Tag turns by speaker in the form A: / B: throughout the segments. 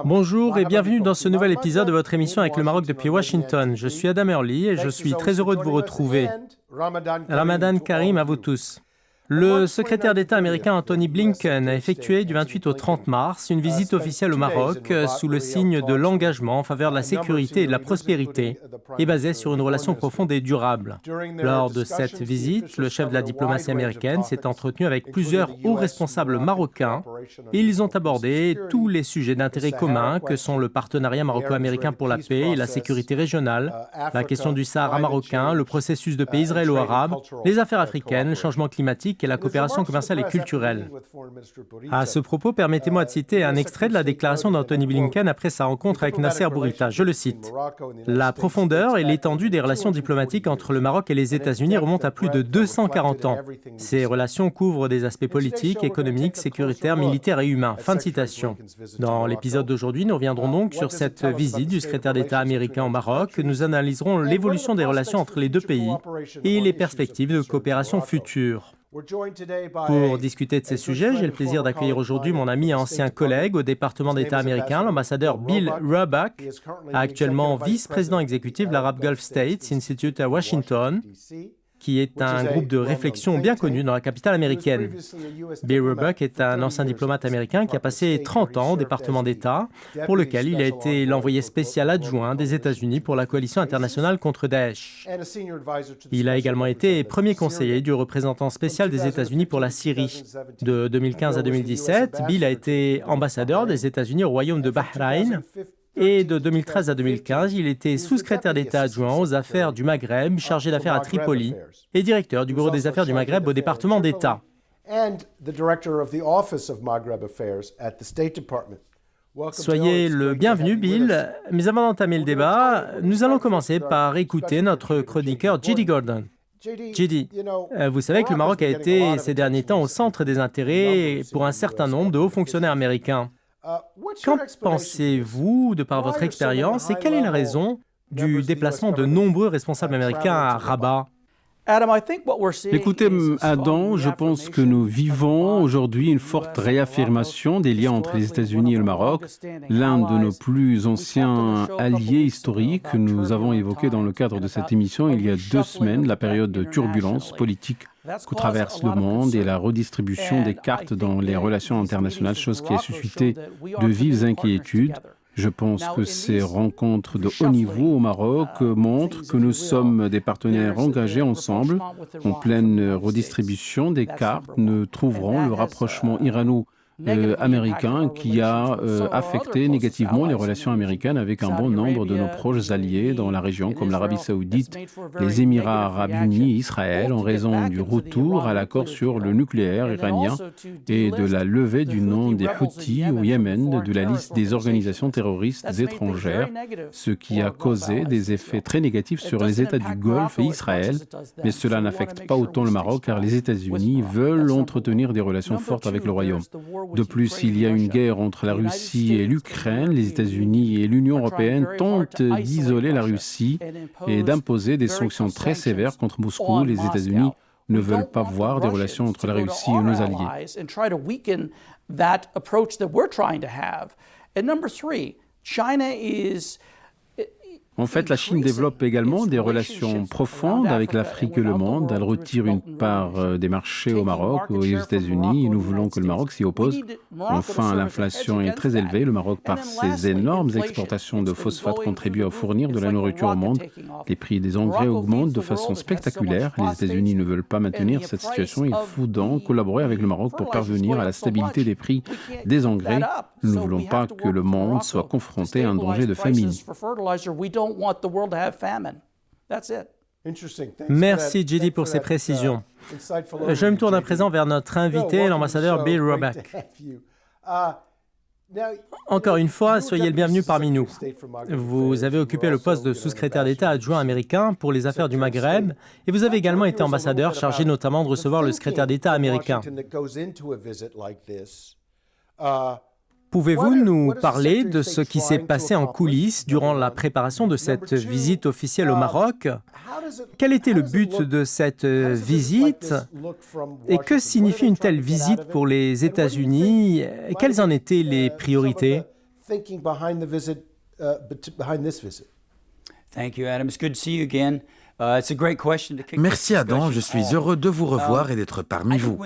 A: Bonjour et bienvenue dans ce nouvel épisode de votre émission avec le Maroc depuis Washington. Je suis Adam Early et je suis très heureux de vous retrouver. Ramadan Karim à vous tous. Le secrétaire d'État américain Anthony Blinken a effectué du 28 au 30 mars une visite officielle au Maroc sous le signe de l'engagement en faveur de la sécurité et de la prospérité et basé sur une relation profonde et durable. Lors de cette visite, le chef de la diplomatie américaine s'est entretenu avec plusieurs hauts responsables marocains et ils ont abordé tous les sujets d'intérêt commun que sont le partenariat maroco-américain pour la paix et la sécurité régionale, la question du Sahara marocain, le processus de paix israélo-arabe, les affaires africaines, le changement climatique et la coopération commerciale et culturelle. À ce propos, permettez-moi de citer un extrait de la déclaration d'Anthony Blinken après sa rencontre avec Nasser Bourita. Je le cite. « La profondeur et l'étendue des relations diplomatiques entre le Maroc et les États-Unis remontent à plus de 240 ans. Ces relations couvrent des aspects politiques, économiques, sécuritaires, militaires et humains. » Fin de citation. Dans l'épisode d'aujourd'hui, nous reviendrons donc sur cette visite du secrétaire d'État américain au Maroc. Nous analyserons l'évolution des relations entre les deux pays et les perspectives de coopération future. Pour discuter de ces sujets, j'ai le plaisir d'accueillir aujourd'hui mon ami et ancien collègue au département d'État américain, l'ambassadeur Bill Roebuck, actuellement vice-président exécutif de l'Arab Gulf States Institute à Washington, qui est un groupe de réflexion bien connu dans la capitale américaine. Bill Roebuck est un ancien diplomate américain qui a passé 30 ans au département d'État, pour lequel il a été l'envoyé spécial adjoint des États-Unis pour la coalition internationale contre Daesh. Il a également été premier conseiller du représentant spécial des États-Unis pour la Syrie. De 2015 à 2017, Bill a été ambassadeur des États-Unis au royaume de Bahreïn. Et de 2013 à 2015, il était sous-secrétaire d'État adjoint aux affaires du Maghreb, chargé d'affaires à Tripoli, et directeur du bureau des affaires du Maghreb au département d'État. Soyez le bienvenu, Bill. Mais avant d'entamer le débat, nous allons commencer par écouter notre chroniqueur J.D. Gordon. J.D., vous savez que le Maroc a été ces derniers temps au centre des intérêts pour un certain nombre de hauts fonctionnaires américains. Qu'en pensez-vous de par votre expérience et quelle est la raison du déplacement de nombreux responsables américains à Rabat?
B: Écoutez, Adam, je pense que nous vivons aujourd'hui une forte réaffirmation des liens entre les États-Unis et le Maroc, l'un de nos plus anciens alliés historiques que nous avons évoqué dans le cadre de cette émission il y a 2 semaines, la période de turbulence politique que traverse le monde et la redistribution des cartes dans les relations internationales, chose qui a suscité de vives inquiétudes. Je pense que ces rencontres de haut niveau au Maroc montrent que nous sommes des partenaires engagés ensemble. En pleine redistribution des cartes, nous trouverons le rapprochement irano-américain qui a affecté négativement les relations américaines avec un bon nombre de nos proches alliés dans la région, comme l'Arabie saoudite, les Émirats arabes unis et Israël, en raison du retour à l'accord sur le nucléaire iranien et de la levée du nom des Houthis au Yémen de la liste des organisations terroristes étrangères, ce qui a causé des effets très négatifs sur les États du Golfe et Israël. Mais cela n'affecte pas autant le Maroc car les États-Unis veulent entretenir des relations fortes avec le Royaume. De plus, il y a une guerre entre la Russie et l'Ukraine. Les États-Unis et l'Union européenne tentent d'isoler la Russie et d'imposer des sanctions très sévères contre Moscou. Les États-Unis ne veulent pas voir des relations entre la Russie et nos alliés. En fait, la Chine développe également des relations profondes avec l'Afrique et le monde. Elle retire une part des marchés au Maroc et aux États-Unis et nous voulons que le Maroc s'y oppose. Enfin, l'inflation est très élevée. Le Maroc, par ses énormes exportations de phosphate, contribue à fournir de la nourriture au monde. Les prix des engrais augmentent de façon spectaculaire. Les États-Unis ne veulent pas maintenir cette situation. Il faut donc collaborer avec le Maroc pour parvenir à la stabilité des prix des engrais. Nous ne voulons pas que le monde soit confronté à un danger de famine.
A: Merci, J.D., pour ces précisions. Je me tourne à présent vers notre invité, l'ambassadeur Bill Roebuck. Encore une fois, soyez le bienvenu parmi nous. Vous avez occupé le poste de sous-secrétaire d'État adjoint américain pour les affaires du Maghreb et vous avez également été ambassadeur chargé notamment de recevoir le secrétaire d'État américain. Pouvez-vous nous parler de ce qui s'est passé en coulisses durant la préparation de cette visite officielle au Maroc? Quel était le but de cette visite? Et que signifie une telle visite pour les États-Unis? Quelles en étaient les priorités?
C: Merci Adam, je suis heureux de vous revoir et d'être parmi vous.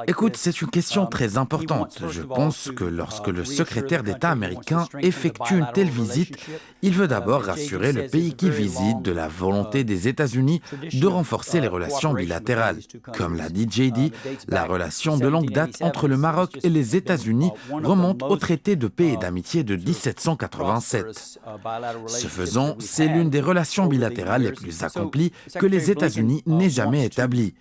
C: Écoute, c'est une question très importante. Je pense que lorsque le secrétaire d'État américain effectue une telle visite, il veut d'abord rassurer le pays qu'il visite de la volonté des États-Unis de renforcer les relations bilatérales. Comme l'a dit JD, la relation de longue date entre le Maroc et les États-Unis remonte au traité de paix et d'amitié de 1787. Ce faisant, c'est l'une des relations bilatérales les plus accomplies que les États-Unis n'aient jamais établies.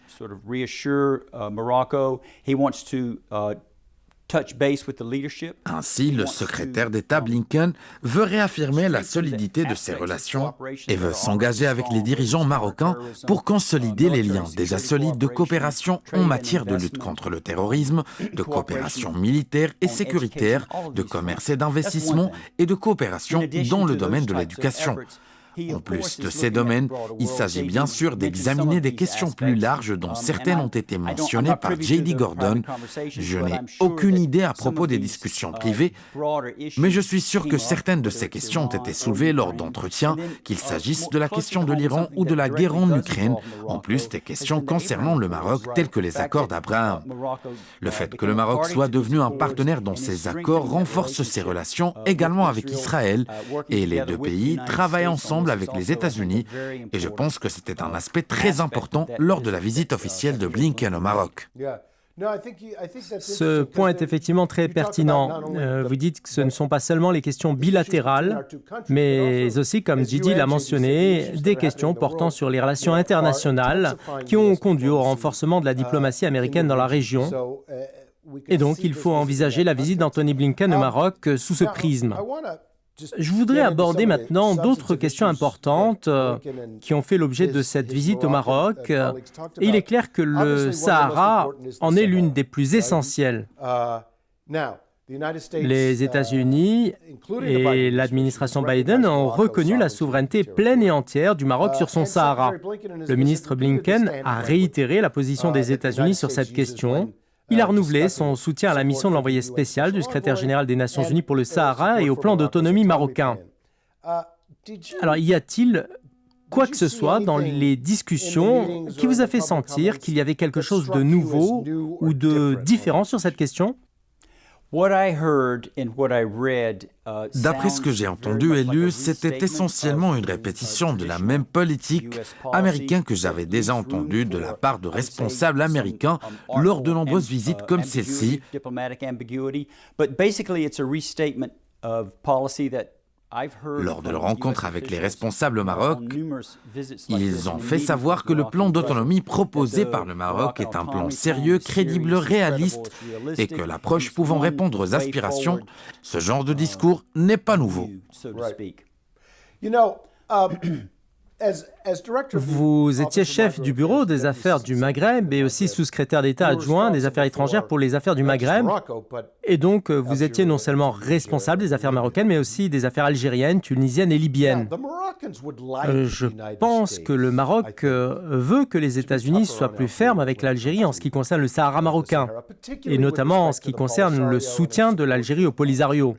C: Ainsi, le secrétaire d'État Blinken veut réaffirmer la solidité de ces relations et veut s'engager avec les dirigeants marocains pour consolider les liens déjà solides de coopération en matière de lutte contre le terrorisme, de coopération militaire et sécuritaire, de commerce et d'investissement et de coopération dans le domaine de l'éducation. En plus de ces domaines, il s'agit bien sûr d'examiner des questions plus larges dont certaines ont été mentionnées par J.D. Gordon. Je n'ai aucune idée à propos des discussions privées, mais je suis sûr que certaines de ces questions ont été soulevées lors d'entretiens, qu'il s'agisse de la question de l'Iran ou de la guerre en Ukraine, en plus des questions concernant le Maroc telles que les accords d'Abraham. Le fait que le Maroc soit devenu un partenaire dans ces accords renforce ses relations également avec Israël, et les deux pays travaillent ensemble avec les États-Unis, et je pense que c'était un aspect très important lors de la visite officielle de Blinken au Maroc.
A: Ce point est effectivement très pertinent. Vous dites que ce ne sont pas seulement les questions bilatérales, mais aussi, comme J.D. l'a mentionné, des questions portant sur les relations internationales qui ont conduit au renforcement de la diplomatie américaine dans la région. Et donc, il faut envisager la visite d'Anthony Blinken au Maroc sous ce prisme. Je voudrais aborder maintenant d'autres questions importantes qui ont fait l'objet de cette visite au Maroc. Et il est clair que le Sahara en est l'une des plus essentielles. Les États-Unis et l'administration Biden ont reconnu la souveraineté pleine et entière du Maroc sur son Sahara. Le ministre Blinken a réitéré la position des États-Unis sur cette question. Il a renouvelé son soutien à la mission de l'envoyé spécial du secrétaire général des Nations Unies pour le Sahara et au plan d'autonomie marocain. Alors, y a-t-il quoi que ce soit dans les discussions qui vous a fait sentir qu'il y avait quelque chose de nouveau ou de différent sur cette question?
C: D'après ce que j'ai entendu et lu, c'était essentiellement une répétition de la même politique américaine que j'avais déjà entendue de la part de responsables américains lors de nombreuses visites comme celle-ci. Lors de leur rencontre avec les responsables au Maroc, ils ont fait savoir que le plan d'autonomie proposé par le Maroc est un plan sérieux, crédible, réaliste et que l'approche pouvant répondre aux aspirations, ce genre de discours n'est pas nouveau.
A: Vous étiez chef du bureau des affaires du Maghreb et aussi sous-secrétaire d'État adjoint des affaires étrangères pour les affaires du Maghreb. Et donc, vous étiez non seulement responsable des affaires marocaines, mais aussi des affaires algériennes, tunisiennes et libyennes. Je pense que le Maroc veut que les États-Unis soient plus fermes avec l'Algérie en ce qui concerne le Sahara marocain, et notamment en ce qui concerne le soutien de l'Algérie au Polisario.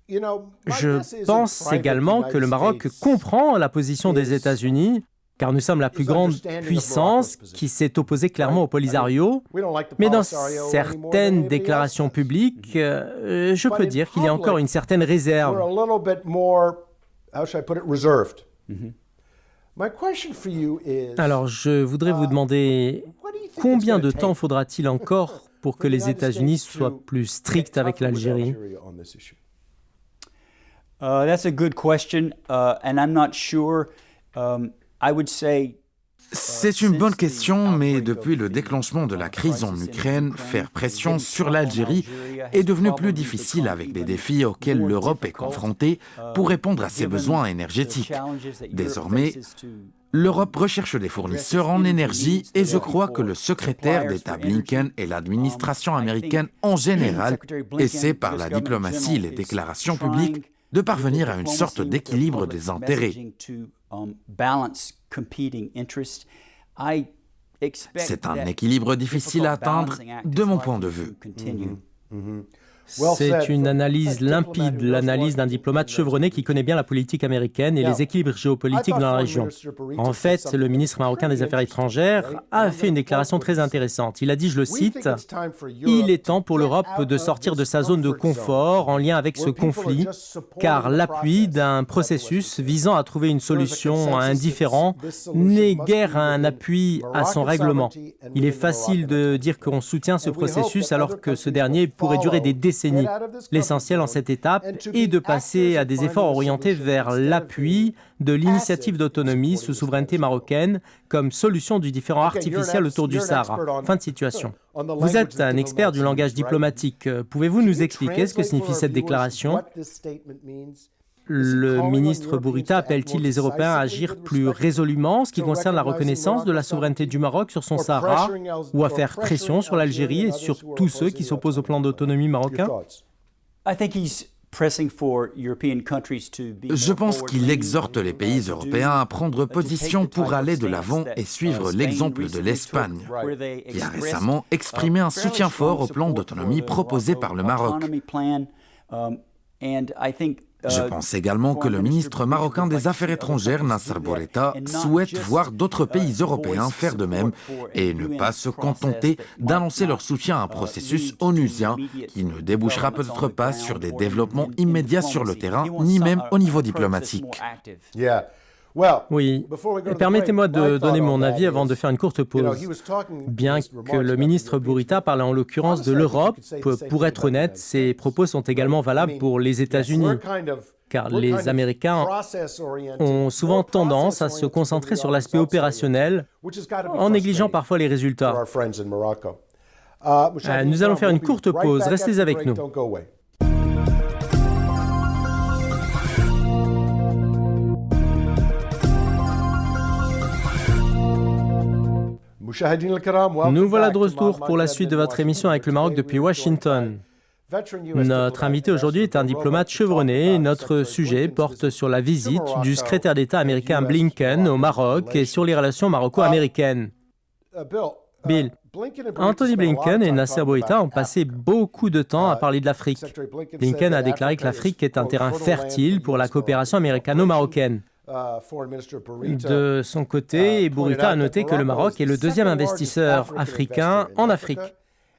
A: Je pense également que le Maroc comprend la position des États-Unis, car nous sommes la plus grande puissance qui s'est opposée clairement au Polisario. Mais dans certaines déclarations publiques, je peux dire qu'il y a encore une certaine réserve. Alors, je voudrais vous demander, combien de temps faudra-t-il encore pour que les États-Unis soient plus stricts avec l'Algérie?
D: That's a good question, and I'm not sure. I would say
C: C'est une bonne question, mais depuis le déclenchement de la crise en Ukraine, faire pression sur l'Algérie est devenu plus difficile avec les défis auxquels l'Europe est confrontée pour répondre à ses besoins énergétiques. Désormais, l'Europe recherche des fournisseurs en énergie et je crois que le secrétaire d'État Blinken et l'administration américaine en général essaient par la diplomatie et les déclarations publiques de parvenir à une sorte d'équilibre des intérêts. C'est un équilibre difficile à atteindre de mon point de vue.
A: C'est une analyse limpide, l'analyse d'un diplomate chevronné qui connaît bien la politique américaine et les équilibres géopolitiques dans la région. En fait, le ministre marocain des Affaires étrangères a fait une déclaration très intéressante. Il a dit, je le cite, « Il est temps pour l'Europe de sortir de sa zone de confort en lien avec ce conflit, car l'appui d'un processus visant à trouver une solution à un différend n'est guère un appui à son règlement. Il est facile de dire qu'on soutient ce processus alors que ce dernier pourrait durer des décennies. L'essentiel en cette étape est de passer à des efforts orientés vers l'appui de l'initiative d'autonomie sous souveraineté marocaine comme solution du différend artificiel autour du Sahara. » Fin de citation. Vous êtes un expert du langage diplomatique. Pouvez-vous nous expliquer ce que signifie cette déclaration ? Le ministre Bourita appelle-t-il les Européens à agir plus résolument en ce qui concerne la reconnaissance de la souveraineté du Maroc sur son Sahara ou à faire pression sur l'Algérie et sur tous ceux qui s'opposent au plan d'autonomie marocain ?
C: Je pense qu'il exhorte les pays européens à prendre position pour aller de l'avant et suivre l'exemple de l'Espagne, qui a récemment exprimé un soutien fort au plan d'autonomie proposé par le Maroc. Je pense également que le ministre marocain des Affaires étrangères, Nasser Bourita, souhaite voir d'autres pays européens faire de même et ne pas se contenter d'annoncer leur soutien à un processus onusien qui ne débouchera peut-être pas sur des développements immédiats sur le terrain, ni même au niveau diplomatique.
A: Oui, permettez-moi de donner mon avis avant de faire une courte pause. Bien que le ministre Bourita parle en l'occurrence de l'Europe, pour être honnête, ses propos sont également valables pour les États-Unis, car les Américains ont souvent tendance à se concentrer sur l'aspect opérationnel, en négligeant parfois les résultats. Nous allons faire une courte pause, restez avec nous. Nous voilà de retour pour la suite de votre émission avec le Maroc depuis Washington. Notre invité aujourd'hui est un diplomate chevronné et notre sujet porte sur la visite du secrétaire d'État américain Blinken au Maroc et sur les relations maroco-américaines. Bill, Anthony Blinken et Nasser Bourita ont passé beaucoup de temps à parler de l'Afrique. Blinken a déclaré que l'Afrique est un terrain fertile pour la coopération américano-marocaine. De son côté, Bourita a noté que le Maroc est le deuxième investisseur africain en Afrique.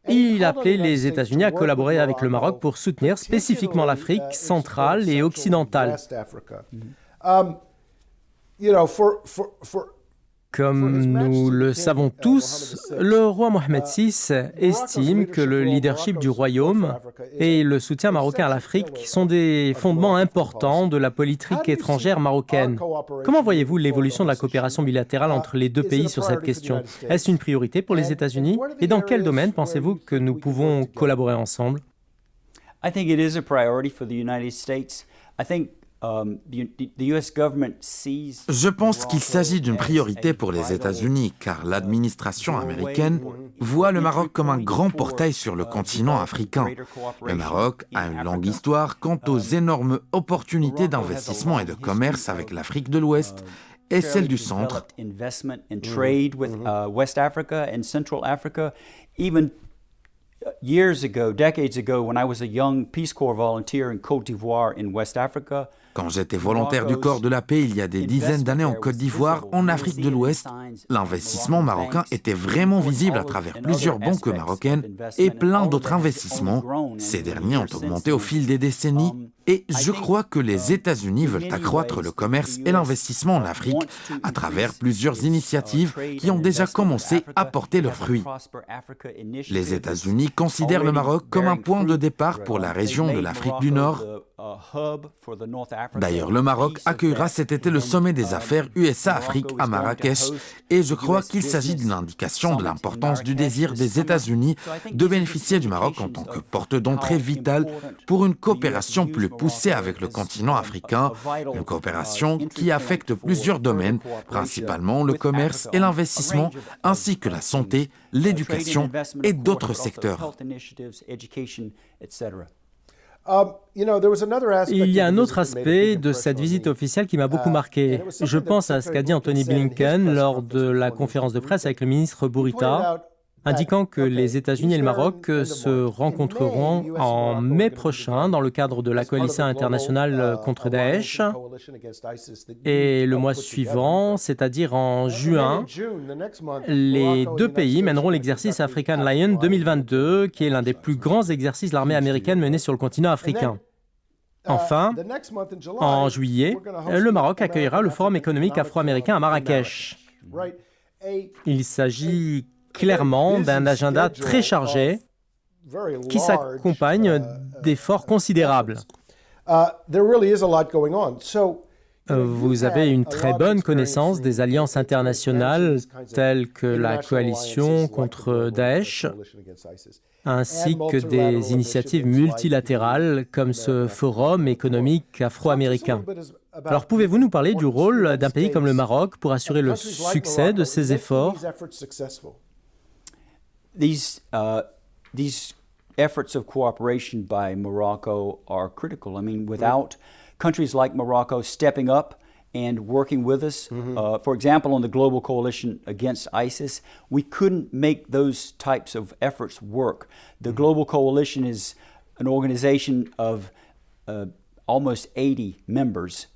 A: Il a appelé les États-Unis à collaborer avec le Maroc pour soutenir spécifiquement l'Afrique centrale et occidentale. Comme nous le savons tous, le roi Mohamed VI estime que le leadership du royaume et le soutien marocain à l'Afrique sont des fondements importants de la politique étrangère marocaine. Comment voyez-vous l'évolution de la coopération bilatérale entre les deux pays sur cette question ? Est-ce une priorité pour les États-Unis ? Et dans quel domaine pensez-vous que nous pouvons collaborer ensemble ?
C: Je pense qu'il s'agit d'une priorité pour les États-Unis, car l'administration américaine voit le Maroc comme un grand portail sur le continent africain. Le Maroc a une longue histoire quant aux énormes opportunités d'investissement et de commerce avec l'Afrique de l'Ouest et celle du centre. Quand j'étais volontaire du corps de la paix il y a des dizaines d'années en Côte d'Ivoire, en Afrique de l'Ouest, l'investissement marocain était vraiment visible à travers plusieurs banques marocaines et plein d'autres investissements. Ces derniers ont augmenté au fil des décennies et je crois que les États-Unis veulent accroître le commerce et l'investissement en Afrique à travers plusieurs initiatives qui ont déjà commencé à porter leurs fruits. Les États-Unis considèrent le Maroc comme un point de départ pour la région de l'Afrique du Nord D'ailleurs, le Maroc accueillera cet été le sommet des affaires USA-Afrique à Marrakech et je crois qu'il s'agit d'une indication de l'importance du désir des États-Unis de bénéficier du Maroc en tant que porte d'entrée vitale pour une coopération plus poussée avec le continent africain, une coopération qui affecte plusieurs domaines, principalement le commerce et l'investissement, ainsi que la santé, l'éducation et d'autres secteurs.
A: Il y a un autre aspect de cette visite officielle qui m'a beaucoup marqué. Je pense à ce qu'a dit Anthony Blinken lors de la conférence de presse avec le ministre Bourita, indiquant que les États-Unis et le Maroc se rencontreront en mai prochain dans le cadre de la coalition internationale contre Daesh et le mois suivant, c'est-à-dire en juin, les deux pays mèneront l'exercice African Lion 2022, qui est l'un des plus grands exercices de l'armée américaine menés sur le continent africain. Enfin, en juillet, le Maroc accueillera le Forum économique afro-américain à Marrakech. Il s'agit clairement d'un agenda très chargé qui s'accompagne d'efforts considérables. Vous avez une très bonne connaissance des alliances internationales telles que la coalition contre Daesh, ainsi que des initiatives multilatérales comme ce Forum économique afro-américain. Alors, pouvez-vous nous parler du rôle d'un pays comme le Maroc pour assurer le succès de ces efforts ?
D: These efforts of cooperation by Morocco are critical. I mean, without countries like Morocco stepping up and working with us, for example, on the global coalition against ISIS, we couldn't make those types of efforts work. The global coalition is an organization of almost 80 members.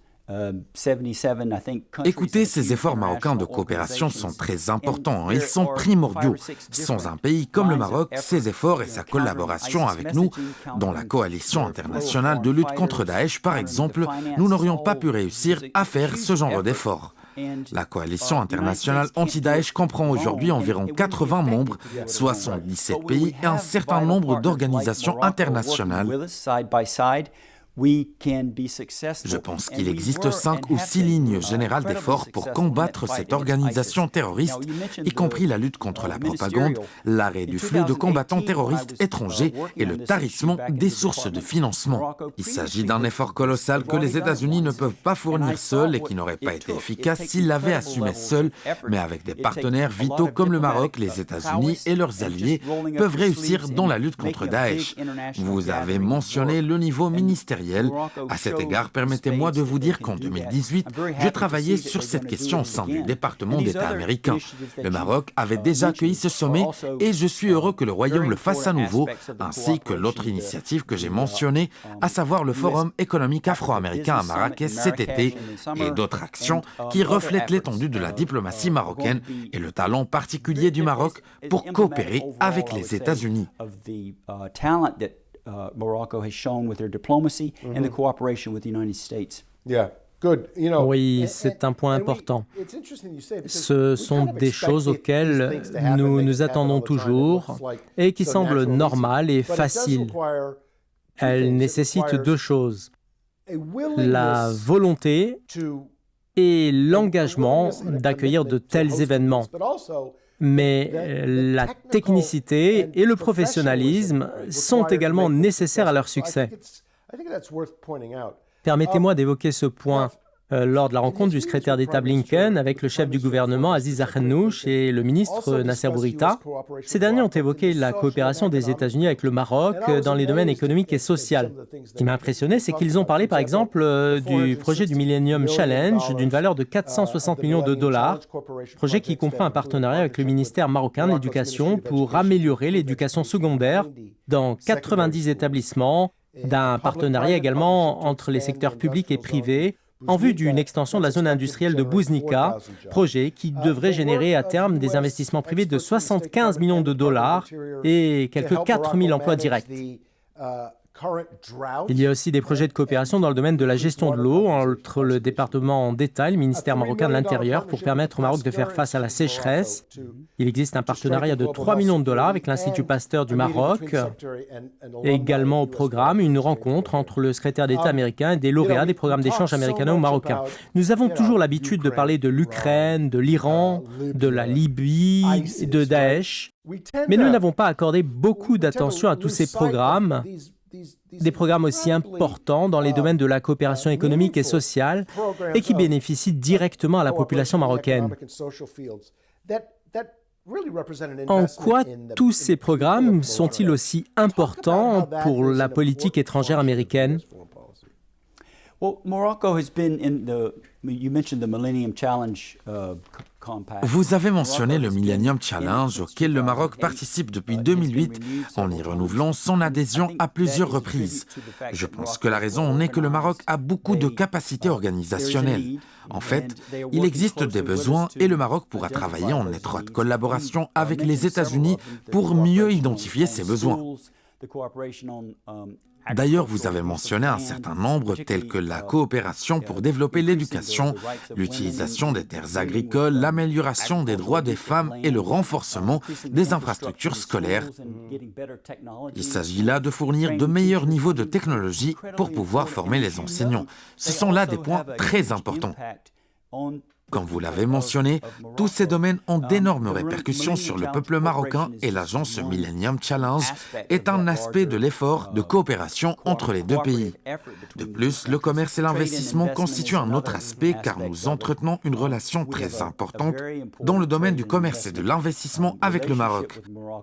C: Écoutez, ces efforts marocains de coopération sont très importants. Ils sont primordiaux. Sans un pays comme le Maroc, ses efforts et sa collaboration avec nous, dans la coalition internationale de lutte contre Daesh, par exemple, nous n'aurions pas pu réussir à faire ce genre d'efforts. La coalition internationale anti-Daesh comprend aujourd'hui environ 80 membres, 77 pays et un certain nombre d'organisations internationales. Je pense qu'il existe 5 ou 6 lignes générales d'efforts pour combattre cette organisation terroriste, y compris la lutte contre la propagande, l'arrêt du flux de combattants terroristes étrangers et le tarissement des sources de financement. Il s'agit d'un effort colossal que les États-Unis ne peuvent pas fournir seuls et qui n'aurait pas été efficace s'ils l'avaient assumé seuls, mais avec des partenaires vitaux comme le Maroc, les États-Unis et leurs alliés peuvent réussir dans la lutte contre Daesh. Vous avez mentionné le niveau ministériel. À cet égard, permettez-moi de vous dire qu'en 2018, je travaillais sur cette question au sein du département d'État américain. Le Maroc avait déjà accueilli ce sommet et je suis heureux que le Royaume le fasse à nouveau, ainsi que l'autre initiative que j'ai mentionnée, à savoir le Forum économique afro-américain à Marrakech cet été et d'autres actions qui reflètent l'étendue de la diplomatie marocaine et le talent particulier du Maroc pour coopérer avec les États-Unis.
D: Morocco has shown with their diplomacy and the cooperation with the United States.
A: Oui, c'est un point important. Ce sont des choses auxquelles nous nous attendons toujours et qui semblent normales et faciles. Elles nécessitent 2 choses. La volonté et l'engagement d'accueillir de tels événements. Mais la technicité et le professionnalisme sont également nécessaires à leur succès. Permettez-moi d'évoquer ce point. Lors de la rencontre du secrétaire d'État Blinken avec le chef du gouvernement Aziz Akhnouch et le ministre Nasser Bourita, ces derniers ont évoqué la coopération des États-Unis avec le Maroc dans les domaines économiques et sociaux. Ce qui m'a impressionné, c'est qu'ils ont parlé par exemple du projet du Millennium Challenge d'une valeur de 460 millions de dollars, projet qui comprend un partenariat avec le ministère marocain de l'Éducation pour améliorer l'éducation secondaire dans 90 établissements, d'un partenariat également entre les secteurs publics et privés, en vue d'une extension de la zone industrielle de Bouznika, projet qui devrait générer à terme des investissements privés de 75 millions de dollars et quelques 4 000 emplois directs. Il y a aussi des projets de coopération dans le domaine de la gestion de l'eau entre le département d'État et le ministère marocain de l'Intérieur pour permettre au Maroc de faire face à la sécheresse. Il existe un partenariat de 3 millions de dollars avec l'Institut Pasteur du Maroc et également au programme une rencontre entre le secrétaire d'État américain et des lauréats des programmes d'échange américano-marocains. Nous avons toujours l'habitude de parler de l'Ukraine, de l'Iran, de la Libye, de Daesh, mais nous n'avons pas accordé beaucoup d'attention à tous ces programmes, des programmes aussi importants dans les domaines de la coopération économique et sociale et qui bénéficient directement à la population marocaine. En quoi tous ces programmes sont-ils aussi importants pour la politique étrangère américaine?
C: Vous avez mentionné le Millennium Challenge auquel le Maroc participe depuis 2008 en y renouvelant son adhésion à plusieurs reprises. Je pense que la raison en est que le Maroc a beaucoup de capacités organisationnelles. En fait, il existe des besoins et le Maroc pourra travailler en étroite collaboration avec les États-Unis pour mieux identifier ces besoins. D'ailleurs, vous avez mentionné un certain nombre tels que la coopération pour développer l'éducation, l'utilisation des terres agricoles, l'amélioration des droits des femmes et le renforcement des infrastructures scolaires. Il s'agit là de fournir de meilleurs niveaux de technologie pour pouvoir former les enseignants. Ce sont là des points très importants. Comme vous l'avez mentionné, tous ces domaines ont d'énormes répercussions sur le peuple marocain et l'agence Millennium Challenge est un aspect de l'effort de coopération entre les deux pays. De plus, le commerce et l'investissement constituent un autre aspect car nous entretenons une relation très importante dans le domaine du commerce et de l'investissement avec le Maroc.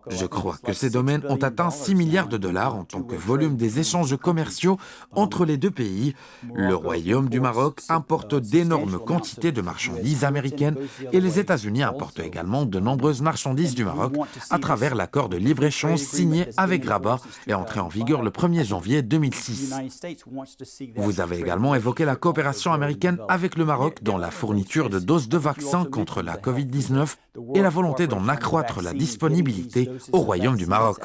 C: Je crois que ces domaines ont atteint 6 milliards de dollars en tant que volume des échanges commerciaux entre les deux pays. Le Royaume du Maroc importe d'énormes quantités de marchandises américaines et les États-Unis importent également de nombreuses marchandises du Maroc à travers l'accord de libre-échange signé avec Rabat et entré en vigueur le 1er janvier 2006. Vous avez également évoqué la coopération américaine avec le Maroc dans la fourniture de doses de vaccins contre la COVID-19 et la volonté d'en accroître la disponibilité au Royaume du Maroc.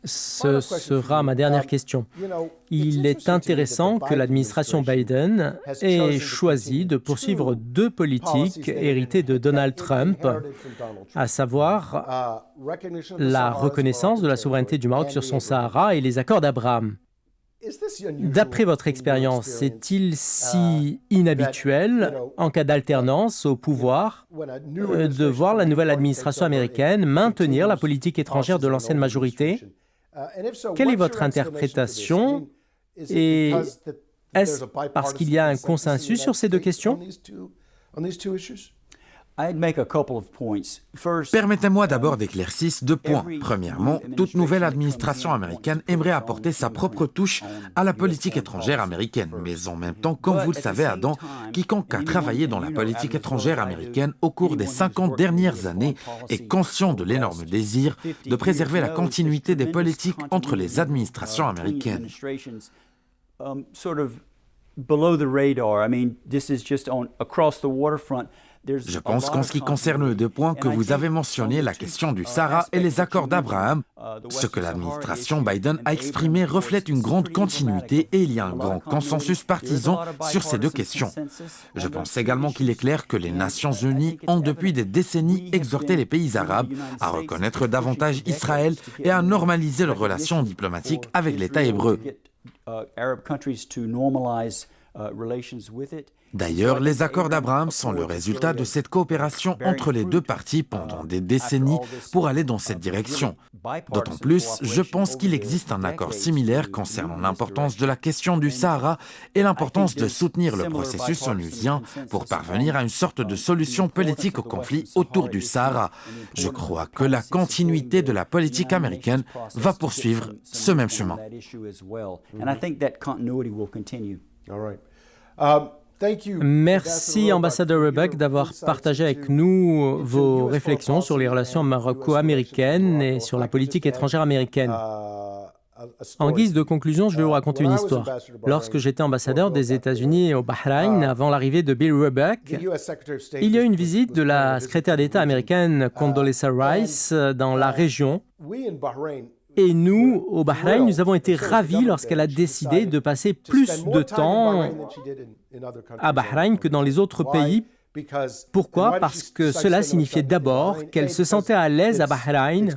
A: Ce sera ma dernière question. Il est intéressant que l'administration Biden ait choisi de poursuivre deux politiques héritées de Donald Trump, à savoir la reconnaissance de la souveraineté du Maroc sur son Sahara et les accords d'Abraham. D'après votre expérience, est-il si inhabituel, en cas d'alternance au pouvoir, de voir la nouvelle administration américaine maintenir la politique étrangère de l'ancienne majorité? Quelle est votre interprétation? Et est-ce parce qu'il y a un consensus sur ces deux questions?
C: Permettez-moi d'abord d'éclaircir 2 points. Premièrement, toute nouvelle administration américaine aimerait apporter sa propre touche à la politique étrangère américaine. Mais en même temps, comme vous le savez, Adam, quiconque a travaillé dans la politique étrangère américaine au cours des 50 dernières années est conscient de l'énorme désir de préserver la continuité des politiques entre les administrations américaines. Je pense qu'en ce qui concerne les 2 points que vous avez mentionnés, la question du Sahara et les accords d'Abraham, ce que l'administration Biden a exprimé reflète une grande continuité et il y a un grand consensus partisan sur ces 2 questions. Je pense également qu'il est clair que les Nations Unies ont depuis des décennies exhorté les pays arabes à reconnaître davantage Israël et à normaliser leurs relations diplomatiques avec l'État hébreu. D'ailleurs, les accords d'Abraham sont le résultat de cette coopération entre les 2 parties pendant des décennies pour aller dans cette direction. D'autant plus, je pense qu'il existe un accord similaire concernant l'importance de la question du Sahara et l'importance de soutenir le processus onusien pour parvenir à une sorte de solution politique au conflit autour du Sahara. Je crois que la continuité de la politique américaine va poursuivre ce même chemin.
A: Merci, ambassadeur Rebeck, d'avoir partagé avec nous vos réflexions sur les relations maroco-américaines et sur la politique étrangère américaine. En guise de conclusion, je vais vous raconter une histoire. Lorsque j'étais ambassadeur des États-Unis au Bahreïn, avant l'arrivée de Bill Roebuck, il y a eu une visite de la secrétaire d'État américaine Condoleezza Rice dans la région. Et nous, au Bahreïn, nous avons été ravis lorsqu'elle a décidé de passer plus de temps à Bahreïn que dans les autres pays. Pourquoi? Parce que cela signifiait d'abord qu'elle se sentait à l'aise à Bahreïn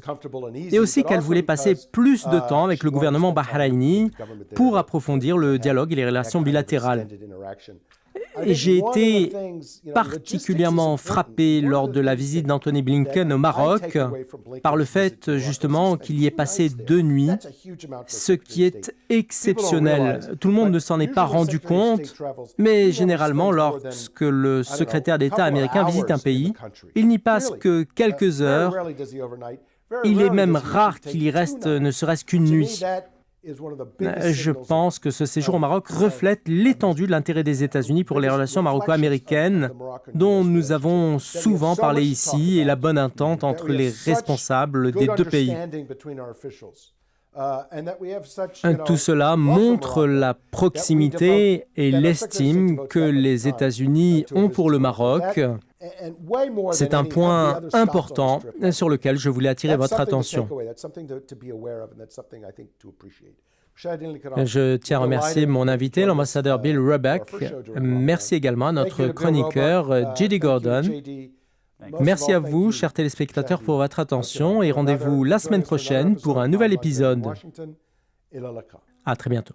A: et aussi qu'elle voulait passer plus de temps avec le gouvernement bahreïni pour approfondir le dialogue et les relations bilatérales. Et j'ai été particulièrement frappé lors de la visite d'Anthony Blinken au Maroc par le fait justement qu'il y ait passé 2 nuits, ce qui est exceptionnel. Tout le monde ne s'en est pas rendu compte, mais généralement lorsque le secrétaire d'État américain visite un pays, il n'y passe que quelques heures. Il est même rare qu'il y reste ne serait-ce qu'une nuit. Je pense que ce séjour au Maroc reflète l'étendue de l'intérêt des États-Unis pour les relations maroco-américaines, dont nous avons souvent parlé ici, et la bonne entente entre les responsables des 2 pays. Tout cela montre la proximité et l'estime que les États-Unis ont pour le Maroc. C'est un point important sur lequel je voulais attirer votre attention. Je tiens à remercier mon invité, l'ambassadeur Bill Roebuck. Merci également à notre chroniqueur, J.D. Gordon. Merci à vous, chers téléspectateurs, pour votre attention et rendez-vous la semaine prochaine pour un nouvel épisode. À très bientôt.